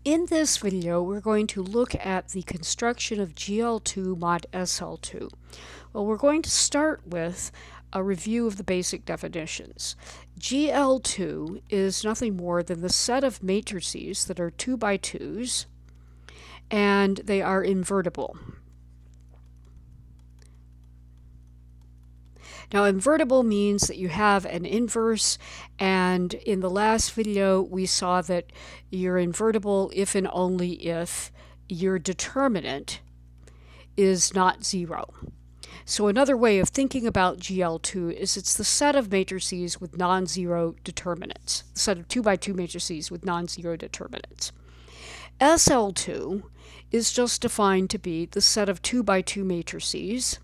In this video, we're going to look at the construction of GL2 mod SL2. Well, we're going to start with a review of the basic definitions. GL2 is nothing more than the set of matrices that are 2 by 2s, and they are invertible. Now, invertible means that you have an inverse, and in the last video we saw that you're invertible if and only if your determinant is not 0. So another way of thinking about GL2 is it's the set of matrices with non-zero determinants, the set of 2 by 2 matrices with non-zero determinants. SL2 is just defined to be the set of 2 by 2 matrices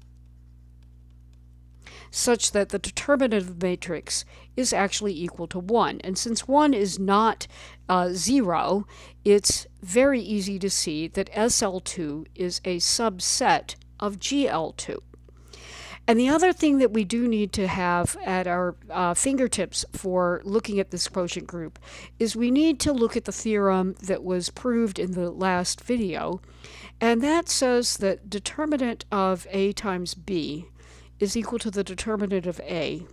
such that the determinant of the matrix is actually equal to 1. And since 1 is not 0, it's very easy to see that SL2 is a subset of GL2. And the other thing that we do need to have at our fingertips for looking at this quotient group is we need to look at the theorem that was proved in the last video, and that says that determinant of A times B is equal to the determinant of A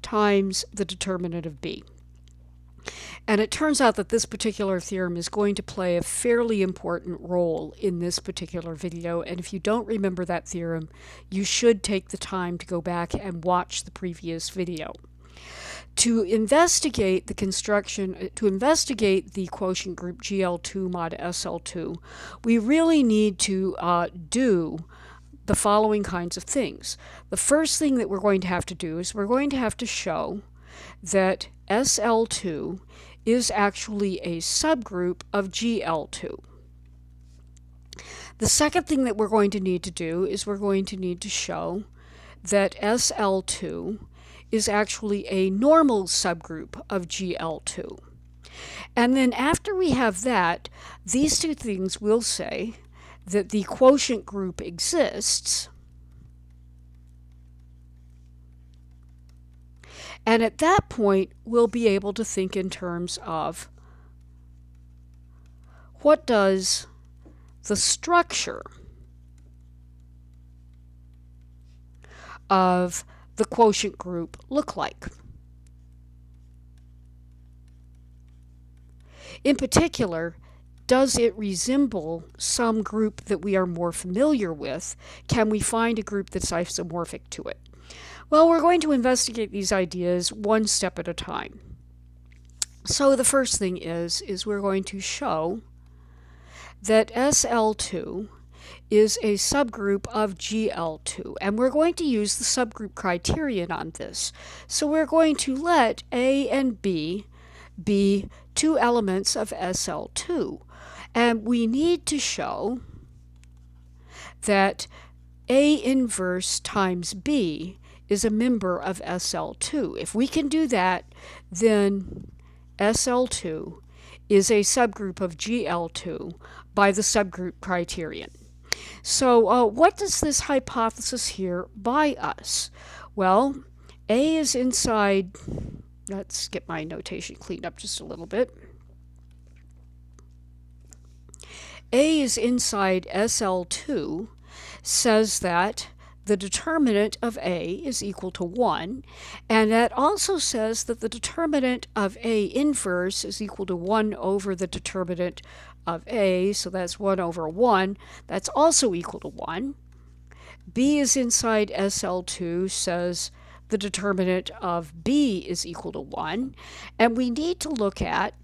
times the determinant of B. And it turns out that this particular theorem is going to play a fairly important role in this particular video, and if you don't remember that theorem, you should take the time to go back and watch the previous video. To investigate the construction, to investigate the quotient group GL2 mod SL2, we really need to do the following kinds of things. The first thing that we're going to have to do is we're going to have to show that SL2 is actually a subgroup of GL2. The second thing that we're going to need to do is we're going to need to show that SL2 is actually a normal subgroup of GL2. And then after we have that, these two things will say that the quotient group exists, and at that point we'll be able to think in terms of what does the structure of the quotient group look like. In particular, does it resemble some group that we are more familiar with? Can we find a group that's isomorphic to it? Well, we're going to investigate these ideas one step at a time. So the first thing is we're going to show that SL2 is a subgroup of GL2, and we're going to use the subgroup criterion on this. So we're going to let A and B be two elements of SL2. And we need to show that A inverse times B is a member of SL2. If we can do that, then SL2 is a subgroup of GL2 by the subgroup criterion. So what does this hypothesis here buy us? Well, A is inside, let's get my notation cleaned up just a little bit. A is inside SL2 says that the determinant of A is equal to 1, and that also says that the determinant of A inverse is equal to 1 over the determinant of A, so that's 1 over 1. That's also equal to 1. B is inside SL2 says the determinant of B is equal to 1, and we need to look at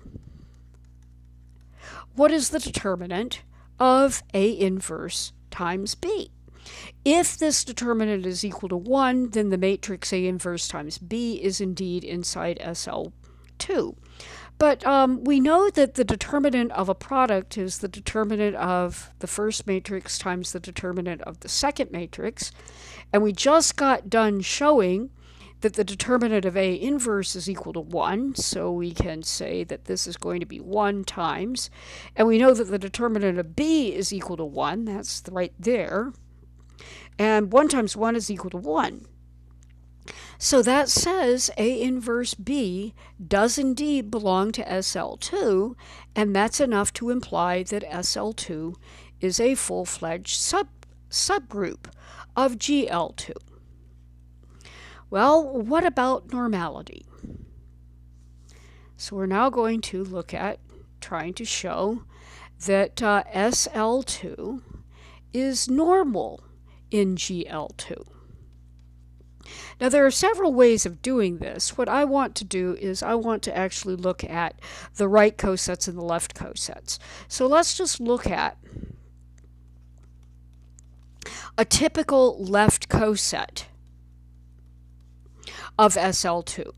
what is the determinant of A inverse times B. If this determinant is equal to 1, then the matrix A inverse times B is indeed inside SL2. But we know that the determinant of a product is the determinant of the first matrix times the determinant of the second matrix, and we just got done showing that the determinant of A inverse is equal to 1, so we can say that this is going to be 1 times, and we know that the determinant of B is equal to 1, that's right there, and 1 times 1 is equal to 1. So that says A inverse B does indeed belong to SL2, and that's enough to imply that SL2 is a full-fledged subgroup of GL2. Well, what about normality? So we're now going to look at trying to show that SL2 is normal in GL2. Now there are several ways of doing this. What I want to do is I want to actually look at the right cosets and the left cosets. So let's just look at a typical left coset of SL2.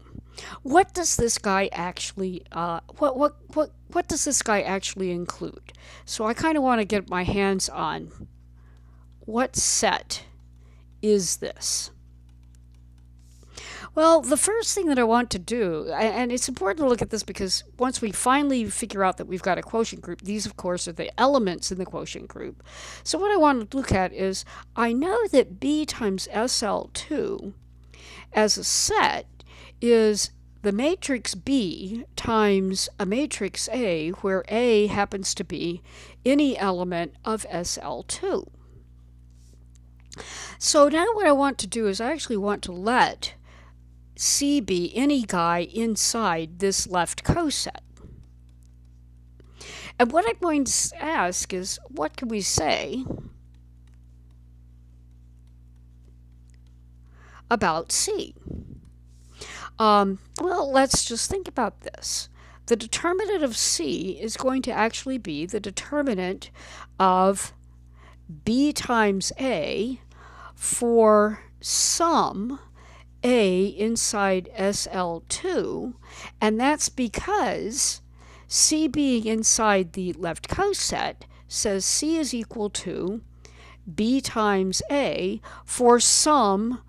What does this guy actually what does this guy actually include? So I kind of want to get my hands on what set is this? Well, the first thing that I want to do, and it's important to look at this because once we finally figure out that we've got a quotient group, these of course are the elements in the quotient group. So what I want to look at is, I know that B times SL2 as a set is the matrix B times a matrix A, where A happens to be any element of SL2. So now what I want to do is I actually want to let C be any guy inside this left coset. And what I'm going to ask is, what can we say about C? Well, let's just think about this. The determinant of C is going to actually be the determinant of B times A for some A inside SL2, and that's because C being inside the left coset says C is equal to B times A for some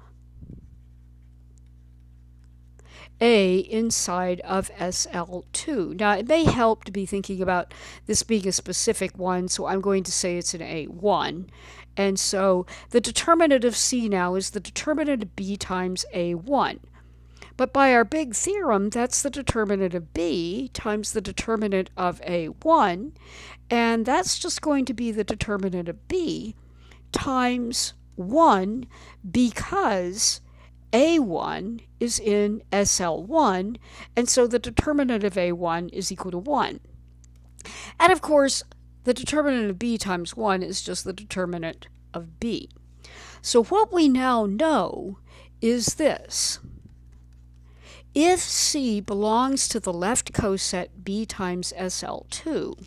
A inside of SL2. Now, it may help to be thinking about this being a specific one, so I'm going to say it's an A1. And so the determinant of C now is the determinant of B times A1. But by our big theorem, that's the determinant of B times the determinant of A1, and that's just going to be the determinant of B times 1 because A1 is in SL1, and so the determinant of A1 is equal to 1. And of course, the determinant of B times 1 is just the determinant of B. So what we now know is this. If C belongs to the left coset B times SL2,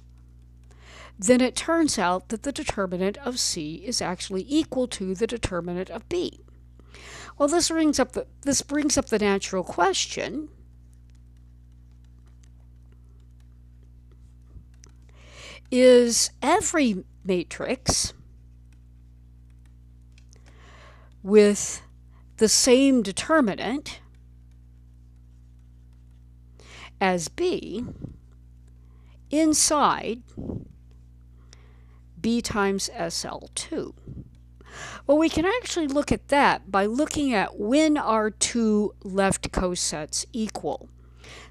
then it turns out that the determinant of C is actually equal to the determinant of B. Well, this brings up the natural question. Is every matrix with the same determinant as B inside B times SL2? Well, we can actually look at that by looking at when are two left cosets equal.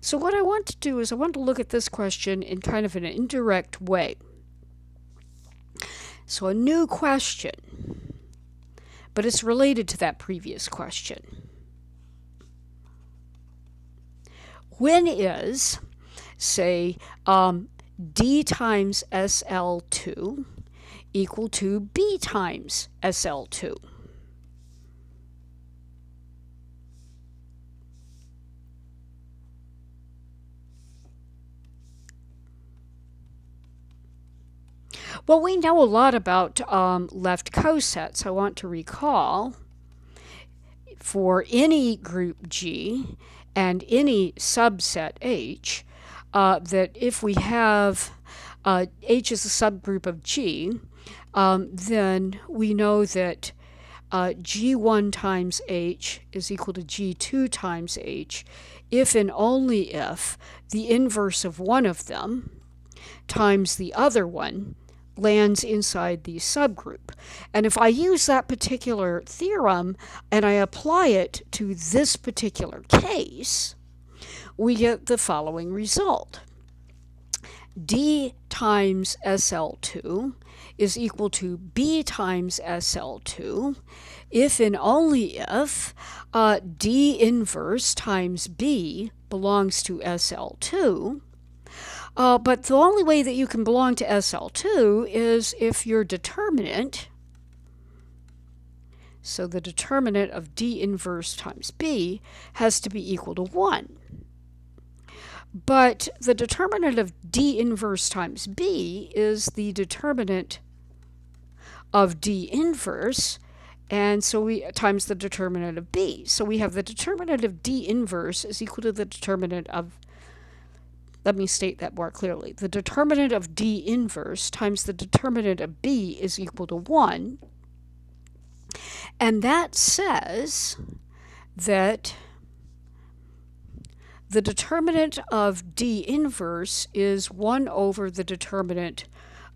So what I want to do is I want to look at this question in kind of an indirect way. So a new question, but it's related to that previous question. When is, say, D times SL2 equal to B times SL2? Well, we know a lot about left cosets. I want to recall for any group G and any subset H that if we have H is a subgroup of G, then we know that G1 times H is equal to G2 times H if and only if the inverse of one of them times the other one lands inside the subgroup. And if I use that particular theorem and I apply it to this particular case, we get the following result. D times SL2 is equal to B times SL2 if and only if D inverse times B belongs to SL2. But the only way that you can belong to SL2 is if your determinant, so the determinant of D inverse times B, has to be equal to 1. But the determinant of D inverse times B is the determinant of D inverse, and so we times the determinant of B. So we have the determinant of D inverse is equal to the determinant of, let me state that more clearly. The determinant of D inverse times the determinant of B is equal to 1. And that says that the determinant of D inverse is 1 over the determinant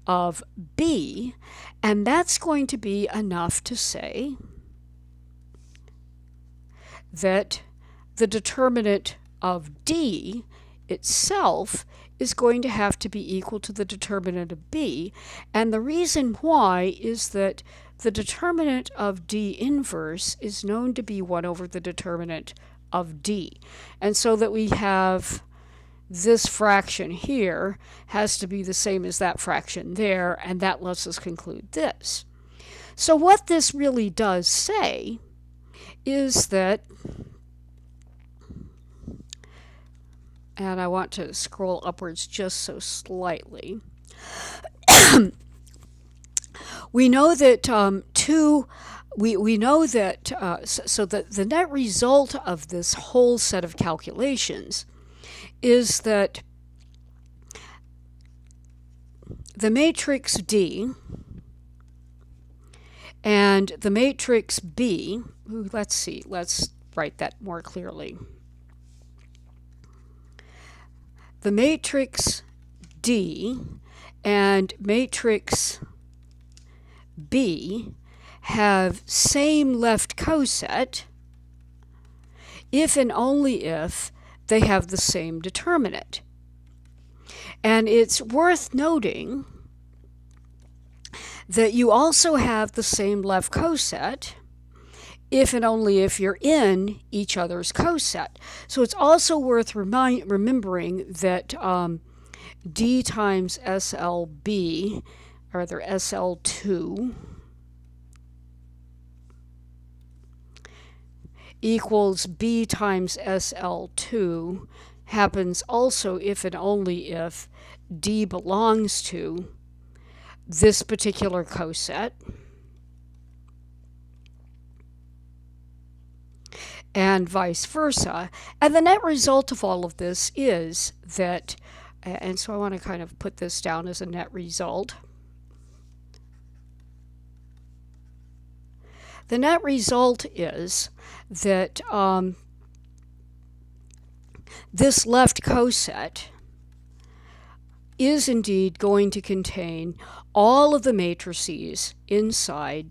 of B, and that's going to be enough to say that the determinant of D itself is going to have to be equal to the determinant of B, and the reason why is that the determinant of D inverse is known to be 1 over the determinant of D. And so that we have this fraction here has to be the same as that fraction there, and that lets us conclude this. So what this really does say is that, and I want to scroll upwards just so slightly, we know that we know that, so that the net result of this whole set of calculations is that the matrix D and the matrix B, let's write that more clearly. The matrix D and matrix B have same left coset if and only if they have the same determinant. And it's worth noting that you also have the same left coset if and only if you're in each other's coset. So it's also worth remembering that D times SLB, or rather SL2, equals B times SL2 happens also if and only if D belongs to this particular coset, and vice versa. And the net result of all of this is that, and so I want to kind of put this down as a net result. The net result is that this left coset is indeed going to contain all of the matrices inside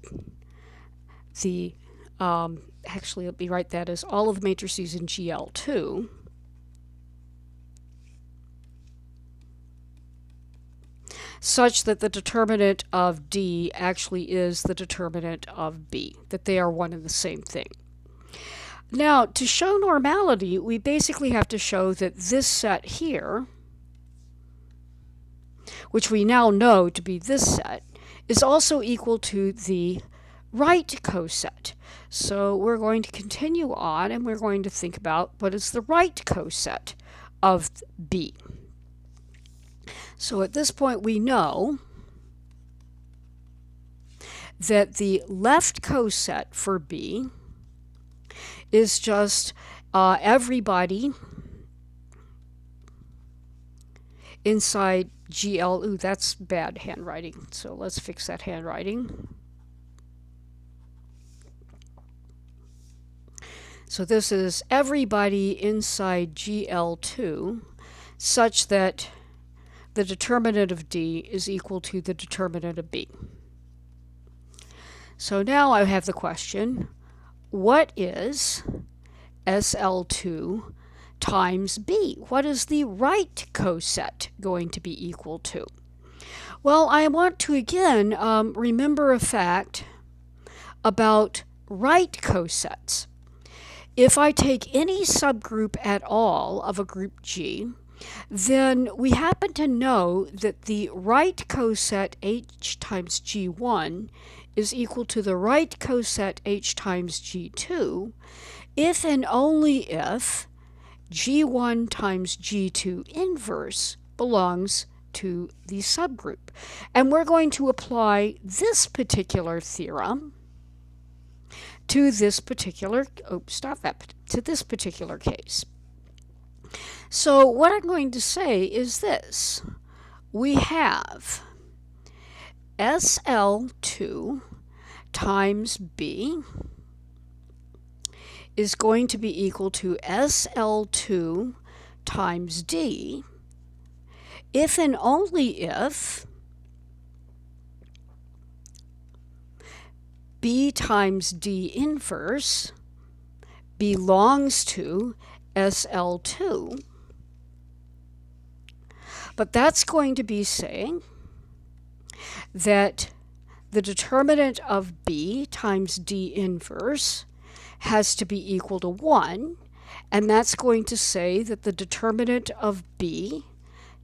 the, actually let me write that as all of the matrices in GL2, such that the determinant of D actually is the determinant of B, that they are one and the same thing. Now, to show normality, we basically have to show that this set here, which we now know to be this set, is also equal to the right coset. So we're going to continue on and we're going to think about what is the right coset of B. So at this point we know that the left coset for B is just everybody inside GL. Ooh, that's bad handwriting, so let's fix that handwriting. So this is everybody inside GL2 such that the determinant of D is equal to the determinant of B. So now I have the question, what is SL2 times B? What is the right coset going to be equal to? Well, I want to again remember a fact about right cosets. If I take any subgroup at all of a group G, then we happen to know that the right coset H times G1 is equal to the right coset H times G2 if and only if G1 times G2 inverse belongs to the subgroup. And we're going to apply this particular theorem to this particular, to this particular case. So what I'm going to say is this. We have SL2 times B is going to be equal to SL2 times D if and only if B times D inverse belongs to SL2. But that's going to be saying that the determinant of B times D inverse has to be equal to 1, and that's going to say that the determinant of B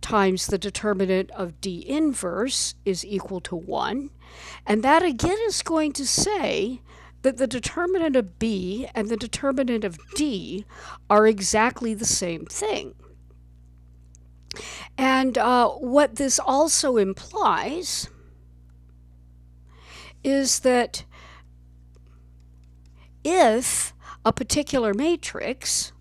times the determinant of D inverse is equal to 1, and that again is going to say that the determinant of B and the determinant of D are exactly the same thing. And what this also implies is that if a particular matrix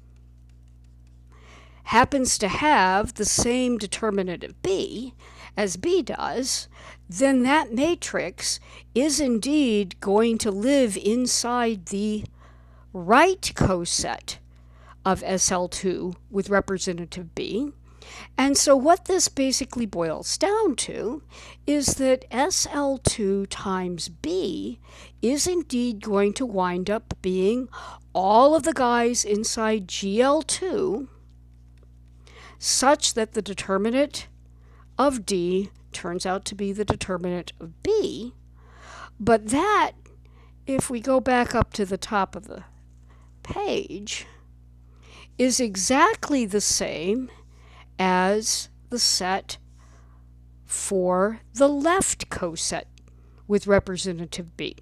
happens to have the same determinant of B as B does, then that matrix is indeed going to live inside the right coset of SL2 with representative B. And so what this basically boils down to is that SL2 times B is indeed going to wind up being all of the guys inside GL2 such that the determinant of D turns out to be the determinant of B. But that, if we go back up to the top of the page, is exactly the same as the set for the left coset with representative B.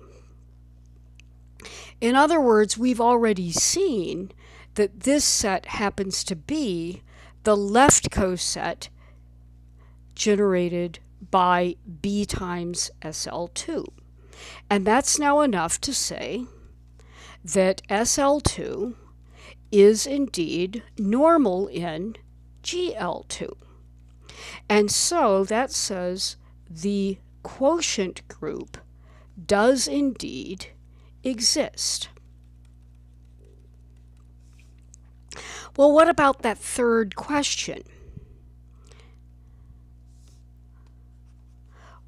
In other words, we've already seen that this set happens to be the left coset generated by B times SL2. And that's now enough to say that SL2 is indeed normal in GL2. And so that says the quotient group does indeed exist. Well, what about that third question?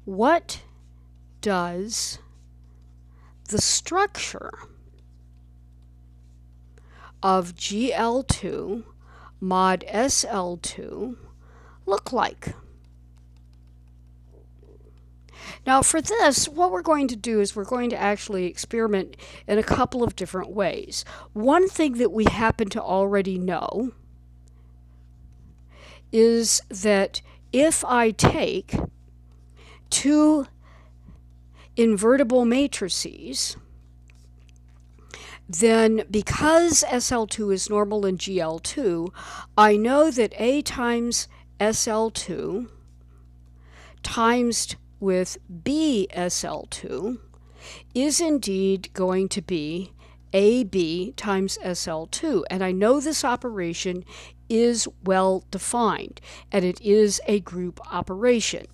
What does the structure of GL2 mod SL2 look like? Now for this, what we're going to do is we're going to actually experiment in a couple of different ways. One thing that we happen to already know is that if I take two invertible matrices, then because SL2 is normal in GL2, I know that A times SL2 times with B SL2 is indeed going to be AB times SL2. And I know this operation is well defined, and it is a group operation.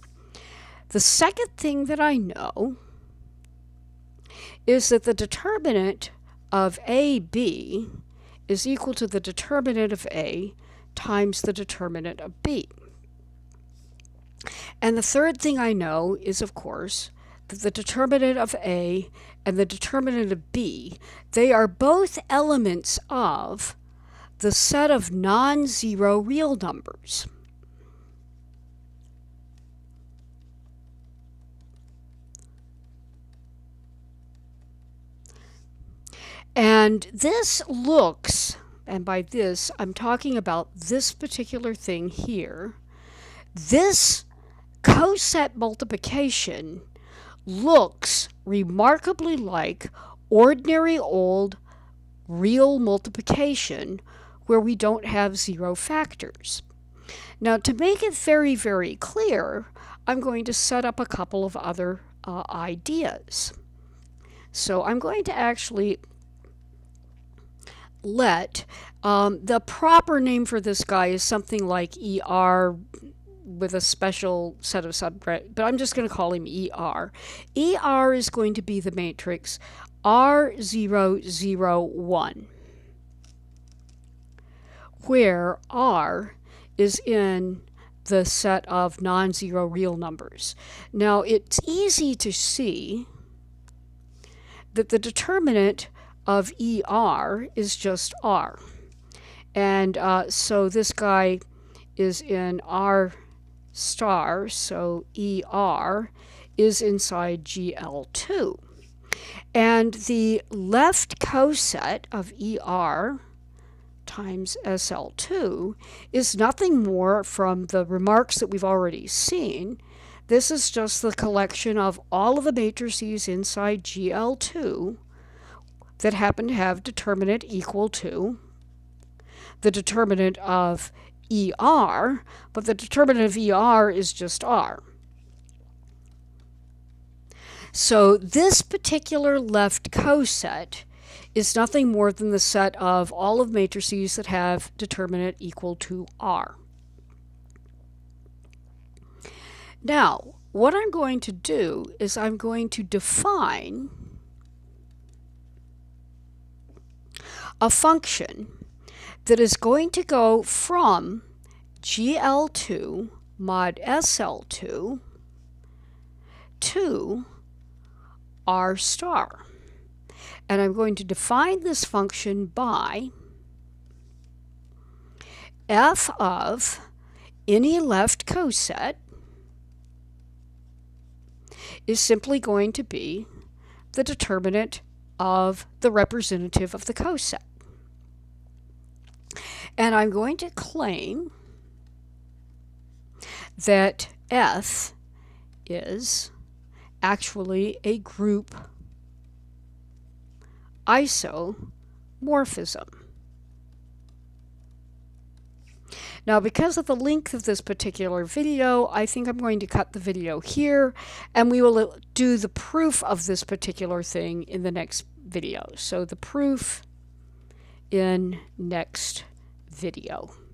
The second thing that I know is that the determinant of AB is equal to the determinant of A times the determinant of B. And the third thing I know is, of course, that the determinant of A and the determinant of B, they are both elements of the set of non-zero real numbers. And this looks, and by this I'm talking about this particular thing here, this coset multiplication looks remarkably like ordinary old real multiplication where we don't have zero factors. Now, to make it very, very clear, I'm going to set up a couple of other ideas. So I'm going to actually let the proper name for this guy is something like ER with a special set of subgroup, but I'm just going to call him ER. ER is going to be the matrix R001, where R is in the set of non-zero real numbers. Now, it's easy to see that the determinant of ER is just R. And so this guy is in R star, so ER is inside GL2. And the left coset of ER times SL2 is nothing more from the remarks that we've already seen. This is just the collection of all of the matrices inside GL2 that happen to have determinant equal to the determinant of ER, but the determinant of ER is just R. So this particular left coset is nothing more than the set of all of matrices that have determinant equal to R. Now, what I'm going to do is I'm going to define a function that is going to go from GL2 mod SL2 to R star. And I'm going to define this function by f of any left coset is simply going to be the determinant of the representative of the coset. And I'm going to claim that F is actually a group isomorphism. Now, because of the length of this particular video, I think I'm going to cut the video here, and we will do the proof of this particular thing in the next video. So the proof in next video.